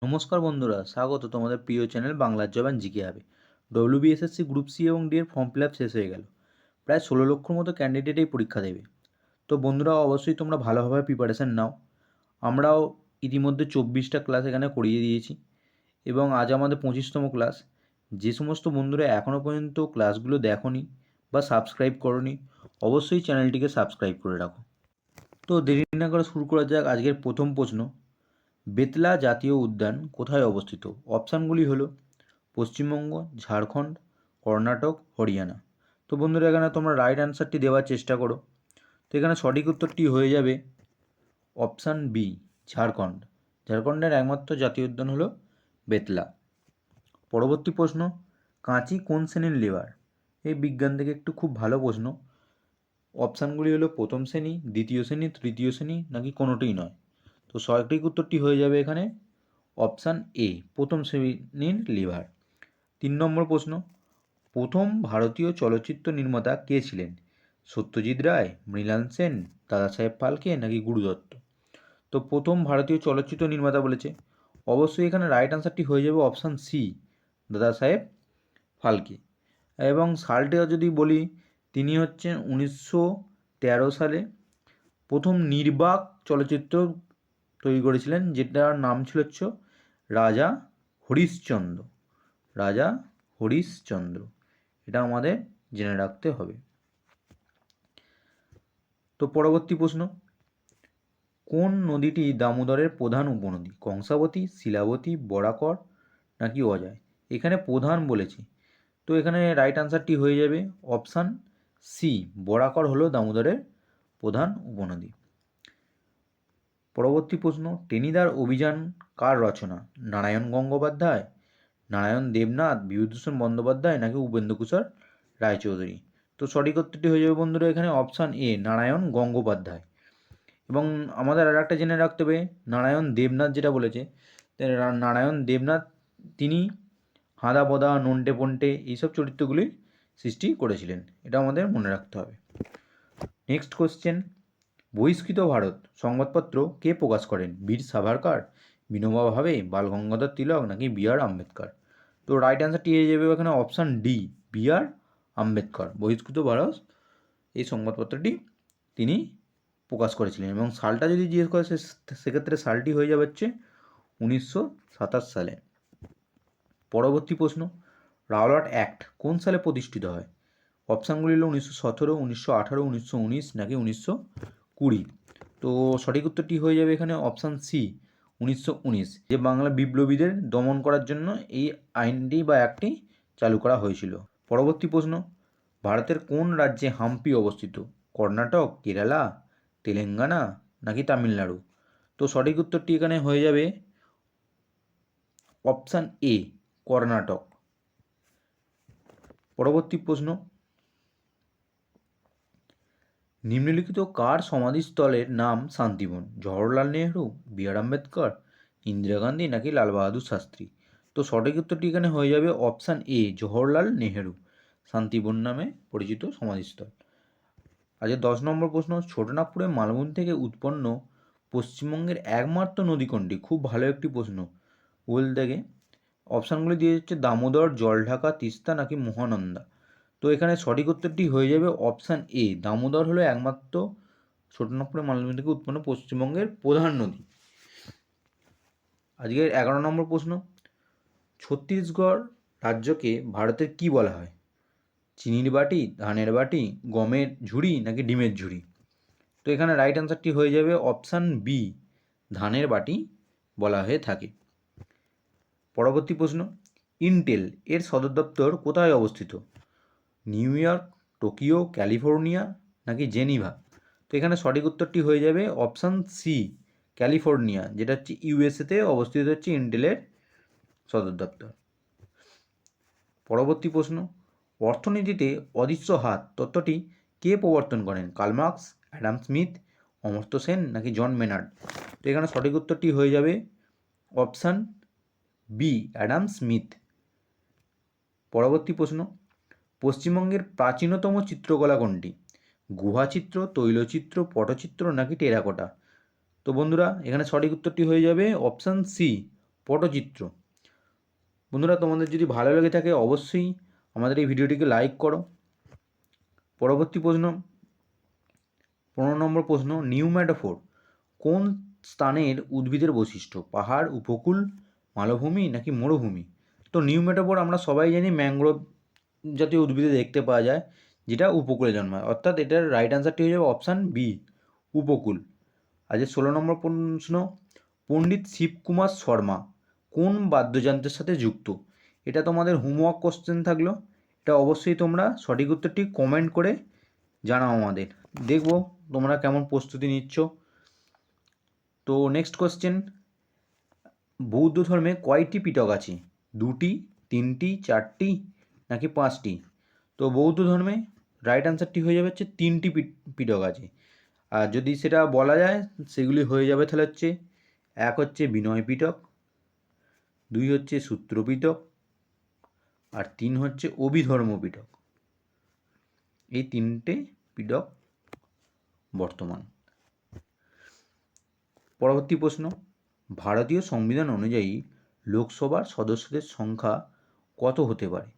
নমস্কার বন্ধুরা, স্বাগত তোমাদের প্রিয় চ্যানেল বাংলার জবান জিকে হবে। ডব্লিউবিএসএসসি গ্রুপ সি এবং ডি এর ফর্ম ফিল আপ শেষ হয়ে গেল। প্রায় 16 লক্ষর মতো ক্যান্ডিডেট এই পরীক্ষা দেবে। তো বন্ধুরা, অবশ্যই তোমরা ভালোভাবে প্রিপারেশান নাও। আমরাও ইতিমধ্যে 24টা ক্লাস এখানে করিয়ে দিয়েছি এবং আজ আমাদের 25তম ক্লাস। যে সমস্ত বন্ধুরা এখনও পর্যন্ত ক্লাসগুলো দেখোনি বা সাবস্ক্রাইব করোনি, অবশ্যই চ্যানেলটিকে সাবস্ক্রাইব করে রাখো। তো দেরি না করে শুরু করা যাক আজকের প্রথম প্রশ্ন। বেতলা জাতীয় উদ্যান কোথায় অবস্থিত? অপশানগুলি হলো পশ্চিমবঙ্গ, ঝাড়খণ্ড, কর্ণাটক, হরিয়ানা। তো বন্ধুরা, এখানে তোমরা রাইট অ্যান্সারটি দেওয়ার চেষ্টা করো। তো এখানে সঠিক উত্তরটি হয়ে যাবে অপশান বি, ঝাড়খণ্ড। ঝাড়খণ্ডের একমাত্র জাতীয় উদ্যান হলো বেতলা। পরবর্তী প্রশ্ন, কাঁচি কোন শ্রেণীর লেবার? এই বিজ্ঞান থেকে একটু খুব ভালো প্রশ্ন। অপশানগুলি হলো প্রথম শ্রেণী, দ্বিতীয় শ্রেণী, তৃতীয় শ্রেণী, নাকি কোনোটিই নয়। তো সঠিক উত্তরটি হয়ে যাবে এখানে অপশান এ, প্রথম শ্রেণীর লিভার। 3 নম্বর প্রশ্ন, প্রথম ভারতীয় চলচ্চিত্র নির্মাতা কে ছিলেন? সত্যজিৎ রায়, মৃণাল সেন, দাদা সাহেব ফালকে, নাকি গুরু দত্ত? তো প্রথম ভারতীয় চলচ্চিত্র নির্মাতা বলেছে, অবশ্যই এখানে রাইট আনসারটি হয়ে যাবে অপশান সি, দাদা সাহেব ফালকে। এবং সালটা যদি বলি, তিনি হচ্ছেন 1913 সালে প্রথম নির্বাক চলচ্চিত্র তৈরি করেছিলেন, যেটার নাম ছিল রাজা হরিশ্চন্দ্র। রাজা হরিশ্চন্দ্র, এটা আমাদের জেনে রাখতে হবে। তো পরবর্তী প্রশ্ন, কোন নদীটি দামোদরের প্রধান উপনদী? কংসাবতী, শিলাবতী, বরাকর, নাকি অজয়? এখানে প্রধান বলেছি, তো এখানে রাইট আনসারটি হয়ে যাবে অপশান সি, বরাকর হলো দামোদরের প্রধান উপনদী। পরবর্তী প্রশ্ন, টেনিদার অভিযান কার রচনা? নারায়ণ গঙ্গোপাধ্যায়, নারায়ণ দেবনাথ, বিভূতিভূষণ বন্দ্যোপাধ্যায়, নাকি উপেন্দ্রকিশোর রায়চৌধুরী? তো সঠিক উত্তরটি হয়ে যাবে বন্ধুরা এখানে অপশান এ, নারায়ণ গঙ্গোপাধ্যায়। এবং আমাদের আর একটা জেনে রাখতে হবে, নারায়ণ দেবনাথ যেটা বলেছে, নারায়ণ দেবনাথ তিনি হাঁদা পদা, নন্টে ফন্টে এইসব চরিত্রগুলি সৃষ্টি করেছিলেন, এটা আমাদের মনে রাখতে হবে। নেক্সট কোশ্চেন, বহিষ্কৃত ভারত সংবাদপত্র কে প্রকাশ করেন? বীর সাভারকার, বিনোবা ভাবে, বাল গঙ্গাধর তিলক, নাকি বি আর আম্বেদকর? তো রাইট অ্যান্সারটি হয়ে যাবে এখানে অপশান ডি, বি আর আম্বেদকর। বহিষ্কৃত ভারত এই সংবাদপত্রটি তিনি প্রকাশ করেছিলেন। এবং সালটা যদি জিজ্ঞেস করে সেক্ষেত্রে সালটি হয়ে যাবে 1927 সালে। পরবর্তী প্রশ্ন, রাওলাট অ্যাক্ট কোন সালে প্রতিষ্ঠিত হয়? অপশানগুলি হলো 1917, 1918, 1919, নাকি 1920? তো সঠিক উত্তরটি হয়ে যাবে এখানে অপশান সি, 1919। যে বাংলা বিপ্লবীদের দমন করার জন্য এই আইনটি বা অ্যাক্টটি চালু করা হয়েছিল। পরবর্তী প্রশ্ন, ভারতের কোন রাজ্যে হাম্পি অবস্থিত? কর্ণাটক, কেরালা, তেলেঙ্গানা, নাকি তামিলনাড়ু? তো সঠিক উত্তরটি এখানে হয়ে যাবে অপশান এ, কর্ণাটক। পরবর্তী প্রশ্ন, নিম্নলিখিত কার সমাধিস্থলের নাম শান্তিবন? জওহরলাল নেহরু, বি আর আম্বেদকর, ইন্দিরা গান্ধী, নাকি লাল বাহাদুর শাস্ত্রী? তো সঠিক উত্তরটি এখানে হয়ে যাবে অপশান এ, জওহরলাল নেহরু শান্তিবন নামে পরিচিত সমাধিস্থল। আজকে 10 নম্বর প্রশ্ন, ছোটনাগপুরের মালভূমি থেকে উৎপন্ন পশ্চিমবঙ্গের একমাত্র নদী কোনটি? খুব ভালো একটি প্রশ্ন বলতে থেকে। অপশানগুলি দিয়ে যাচ্ছে দামোদর, জলঢাকা, তিস্তা, নাকি মহানন্দা? তো এখানে সঠিক উত্তরটি হয়ে যাবে অপশান এ, দামোদর হলো একমাত্র ছোটনাগপুরের মালভূমি থেকে উৎপন্ন পশ্চিমবঙ্গের প্রধান নদী। আজকের 11 নম্বর প্রশ্ন, ছত্তিশগড় রাজ্যকে ভারতের কি বলা হয়? চিনির বাটি, ধানের বাটি, গমের ঝুড়ি, নাকি ডিমের ঝুড়ি? তো এখানে রাইট অ্যান্সারটি হয়ে যাবে অপশান বি, ধানের বাটি বলা হয়ে থাকে। পরবর্তী প্রশ্ন, ইন্টেল এর সদর দপ্তর কোথায় অবস্থিত? নিউ ইয়র্ক, টোকিও, ক্যালিফোর্নিয়া, নাকি জেনিভা? তো এখানে সঠিক উত্তরটি হয়ে যাবে অপশান সি, ক্যালিফোর্নিয়া, যেটা হচ্ছে ইউএসএতে অবস্থিত হচ্ছে ইন্টেলের সদর দপ্তর। পরবর্তী প্রশ্ন, অর্থনীতিতে অদৃশ্য হাত তত্ত্বটি কে প্রবর্তন করেন? Karl Marx, Adam Smith, Amartya Sen, নাকি জন মেনার্ড? তো এখানে সঠিক উত্তরটি হয়ে যাবে অপশান বি, অ্যাডাম স্মিথ। পরবর্তী প্রশ্ন, পশ্চিমবঙ্গের প্রাচীনতম চিত্রকলা কোনটি? গুহাচিত্র, তৈলচিত্র, পটচিত্র, নাকি টেরাকোটা? তো বন্ধুরা, এখানে সঠিক উত্তরটি হয়ে যাবে অপশান সি, পটচিত্র। বন্ধুরা তোমাদের যদি ভালো লেগে থাকে অবশ্যই আমাদের এই ভিডিওটিকে লাইক করো। পরবর্তী প্রশ্ন 15 নম্বর প্রশ্ন, নিউম্যাটোফোর কোন স্থানের উদ্ভিদের বৈশিষ্ট্য? পাহাড়, উপকূল, মালভূমি নাকি মরুভূমি? তো নিউম্যাটোফোর আমরা সবাই জানি ম্যানগ্রোভ জাতীয় উদ্ভিদে দেখতে পাওয়া যায়, যেটা উপকূলে জন্মায়, অর্থাৎ এটার রাইট অ্যান্সারটি হয়ে যাবে অপশান বি, উপকূল। আজকে 16 নম্বর প্রশ্ন, পণ্ডিত শিবকুমার শর্মা কোন বাদ্যযন্ত্রের সাথে যুক্ত? এটা তোমাদের হোমওয়ার্ক কোশ্চেন থাকলো, এটা অবশ্যই তোমরা সঠিক উত্তরটি কমেন্ট করে জানাও আমাদের, দেখব তোমরা কেমন প্রস্তুতি নিচ্ছ। তো নেক্সট কোশ্চেন, বৌদ্ধ ধর্মে কয়টি পিটক আছে? 2টি, 3টি, 4টি নাকি 5টি? তো বৌদ্ধ ধর্মে রাইট অ্যান্সারটি হয়ে যাবে হচ্ছে 3টি পিটক আছে। আর যদি সেটা বলা যায় সেগুলি হয়ে যাবে তাহলে হচ্ছে, 1 হচ্ছে বিনয় পিটক, 2 হচ্ছে সূত্র পিটক, আর 3 হচ্ছে অভিধর্ম পিটক। এই 3টে পিটক বর্তমান। পরবর্তী প্রশ্ন, ভারতীয় সংবিধান অনুযায়ী লোকসভার সদস্যদের সংখ্যা কত হতে পারে?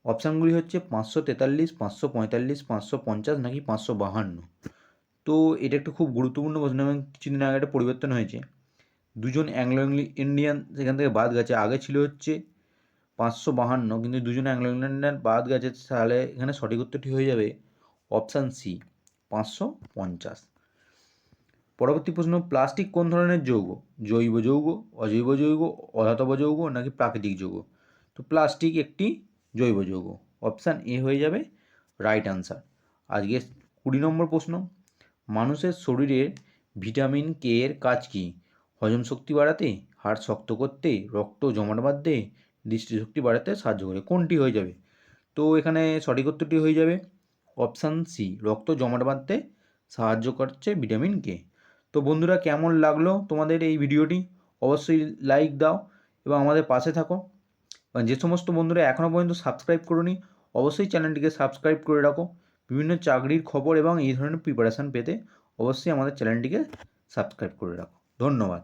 অপশানগুলি হচ্ছে 543, 545, 550 নাকি 552। তো এটা একটা খুব গুরুত্বপূর্ণ প্রশ্ন এবং কিছুদিন আগে একটা পরিবর্তন হয়েছে, 2জন অ্যাংলো ইন্ডিয়ান সেখান থেকে বাদ গেছে। আগে ছিল হচ্ছে 552, কিন্তু 2জন অ্যাংলো ইন্ডিয়ান বাদ গেছে, তাহলে এখানে সঠিক উত্তরটি হয়ে যাবে অপশান সি, 550। পরবর্তী প্রশ্ন, প্লাস্টিক কোন ধরনের যৌগ? জৈব যৌগ, অজৈব যৌগ, অধাতব যৌগ নাকি প্রাকৃতিক যৌগ? তো প্লাস্টিক একটি জৈব যৌগ, অপশান এ হয়ে যাবে রাইট অ্যান্সার। আজকে 20 নম্বর প্রশ্ন, মানুষের শরীরে ভিটামিন কে এর কাজ কী? হজম শক্তি বাড়াতে, হাড় শক্ত করতে, রক্ত জমাট বাঁধতে, দৃষ্টিশক্তি বাড়াতে সাহায্য করে। কোনটি হয়ে যাবে? তো এখানে সঠিক উত্তরটি হয়ে যাবে অপশান সি, রক্ত জমাট বাঁধতে সাহায্য করছে ভিটামিন কে। তো বন্ধুরা কেমন লাগলো তোমাদের এই ভিডিওটি? অবশ্যই লাইক দাও এবং আমাদের পাশে থাকো। যে সমস্ত বন্ধুরা এখনও পর্যন্ত সাবস্ক্রাইব করোনি অবশ্যই চ্যানেলটিকে সাবস্ক্রাইব করে রাখো। বিভিন্ন চাকরির খবর এবং এই ধরনের প্রিপারেশান পেতে অবশ্যই আমাদের চ্যানেলটিকে সাবস্ক্রাইব করে রাখো। ধন্যবাদ।